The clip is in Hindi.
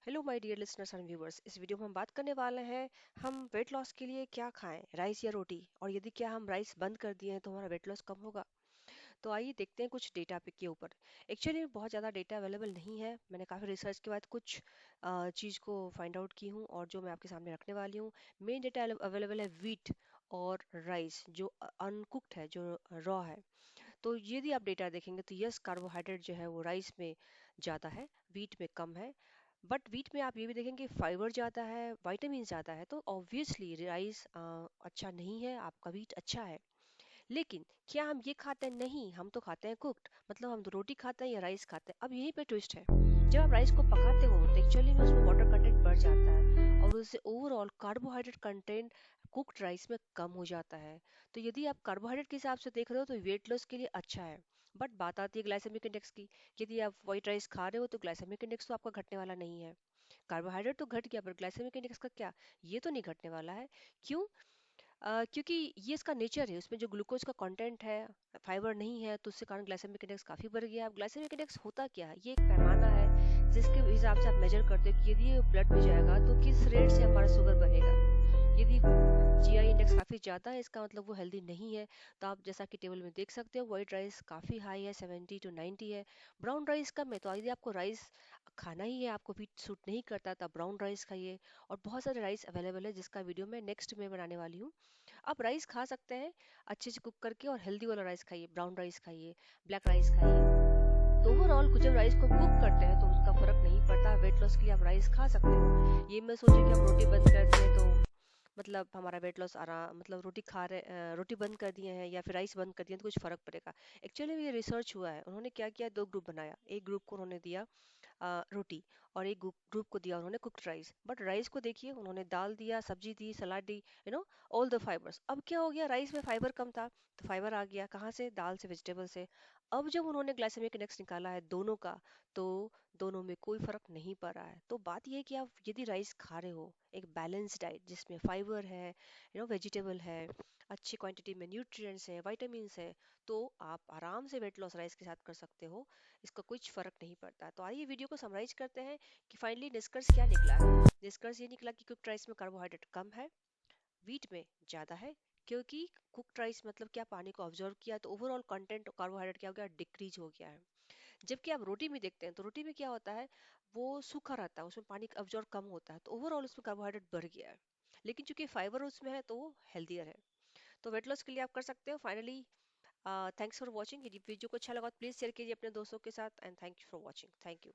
Hello my dear listeners and viewers. इस वीडियो में हम बात करने वाले हैं हम वेट लॉस के लिए क्या खाएं, राइस या रोटी, और यदि क्या हम राइस बंद कर दिए हैं तो हमारा वेट लॉस कम होगा। तो आइए देखते हैं कुछ डेटा पे के ऊपर। एक्चुअली बहुत ज़्यादा डेटा अवेलेबल नहीं है, मैंने काफ़ी रिसर्च के बाद कुछ चीज़ को फाइंड आउट की हूँ और जो मैं आपके सामने रखने वाली हूँ। मेन डेटा अवेलेबल है वीट और राइस जो अनकुक्ड है, जो रॉ है। तो यदि आप डेटा देखेंगे तो यस, कार्बोहाइड्रेट जो है वो राइस में ज़्यादा है, वीट में कम है। बट वीट में आप ये भी देखेंगे फाइबर ज़्यादा है, विटामिन ज़्यादा है, तो ऑब्वियसली राइस अच्छा नहीं है, आपका वीट अच्छा है। लेकिन क्या हम ये खाते हैं? नहीं, हम तो खाते हैं कुक्ड, मतलब हम तो रोटी खाते हैं या राइस खाते हैं। अब यहीं पे ट्विस्ट है, जब आप राइस को पकाते हो तो एक्चुअली में उसमें वाटर कंटेंट बढ़ जाता है और उससे overall carbohydrate content cooked rice में कम हो जाता है। तो यदि आप कार्बोहाइड्रेट के हिसाब से देख रहे हो तो वेट लॉस के लिए अच्छा है। बट बात आती है ग्लाइसेमिक इंडेक्स की। यदि आप व्हाइट राइस खा रहे हो तो ग्लाइसेमिक इंडेक्स तो आपका घटने वाला नहीं है। कार्बोहाइड्रेट तो घट गया पर ग्लाइसेमिक इंडेक्स का क्या, ये तो नहीं घटने वाला है। क्यों? क्योंकि ये इसका नेचर है, उसमें जो ग्लूकोज का कंटेंट है, फाइबर नहीं है, तो उसके कारण ग्लाइसेमिक इंडेक्स काफी बढ़ गया। अब ग्लाइसेमिक इंडेक्स होता क्या है? ये एक पैमाना है जिसके हिसाब से आप मेजर करते हो कि यदि ये ब्लड में जाएगा तो किस रेट से हमारा शुगर बढ़ेगा। यदि जीआई इंडेक्स काफी ज्यादा है, इसका मतलब वो हेल्दी नहीं है। तो आप जैसा कि टेबल में देख सकते हो, व्हाइट राइस काफी हाई है, 70 to 90 है, ब्राउन राइस कम है। तो यदि आपको राइस खाना ही है, आपको व्हीट सूट नहीं करता, तब ब्राउन राइस खाइए। और बहुत सारे राइस अवेलेबल है जिसका वीडियो मैं नेक्स्ट में बनाने वाली हूँ। आप राइस खा सकते हैं अच्छे से कुक करके, और हेल्दी वाला राइस खाइए, ब्राउन राइस खाइए, ब्लैक राइस खाइए। तो ओवरऑल जब राइस को कुक करते हैं तो उसका फर्क नहीं पड़ता। वेट लॉस के लिए आप राइस खा सकते हो। ये मैं सोचे कि हम रोटी बंद कर दिए तो मतलब हमारा वेट लॉस आराम, मतलब रोटी खा रहे रोटी बंद कर दिए हैं या फिर राइस बंद कर दिए हैं तो कुछ फर्क पड़ेगा। एक्चुअली ये रिसर्च हुआ है, उन्होंने क्या किया, दो ग्रुप बनाया। एक ग्रुप को उन्होंने दिया रोटी, और एक ग्रुप को दिया उन्होंने कुक्ड राइस। बट राइस को देखिए, उन्होंने दाल दिया, सब्जी दी, सलाद दी, ऑल द फाइबर्स। अब क्या हो गया, राइस में फाइबर कम था तो फाइबर आ गया कहाँ से? दाल से, वेजिटेबल से। अब जब उन्होंने ग्लाइसेमिक इंडेक्स निकाला है दोनों का, तो दोनों में कोई फर्क नहीं पड़ रहा है। तो बात यह है कि आप यदि राइस खा रहे हो, एक बैलेंस डाइट जिसमें फाइबर है, वेजिटेबल है, अच्छी क्वांटिटी में न्यूट्रिएंट्स है, विटामिन्स है, तो आप आराम से वेट लॉस राइस के साथ कर सकते हो। इसका कुछ फर्क नहीं पड़ता। तो आइए वीडियो को समराइज करते हैं कि फाइनली निष्कर्ष क्या निकला है। निष्कर्ष ये निकला कि कुक्ड राइस में कार्बोहाइड्रेट कम है, वीट में ज्यादा है। क्योंकि कुक्ड राइस मतलब क्या, पानी को ऑब्जर्व किया तो ओवरऑल कंटेंट कार्बोहाइड्रेट क्या हो गया, डिक्रीज हो गया है। जबकि आप रोटी में देखते हैं तो रोटी में क्या होता है, वो सूखा रहता है, उसमें पानी का ऑब्जर्व कम होता है, तो ओवरऑल उसमें कार्बोहाइड्रेट बढ़ गया है। लेकिन चूंकि फाइबर उसमें है तो वो हेल्दियर है। तो वेट लॉस के लिए आप कर सकते हो। Finally thanks for watching. यदि वीडियो को अच्छा लगा तो प्लीज शेयर कीजिए अपने दोस्तों के साथ, and thank you for watching. Thank you.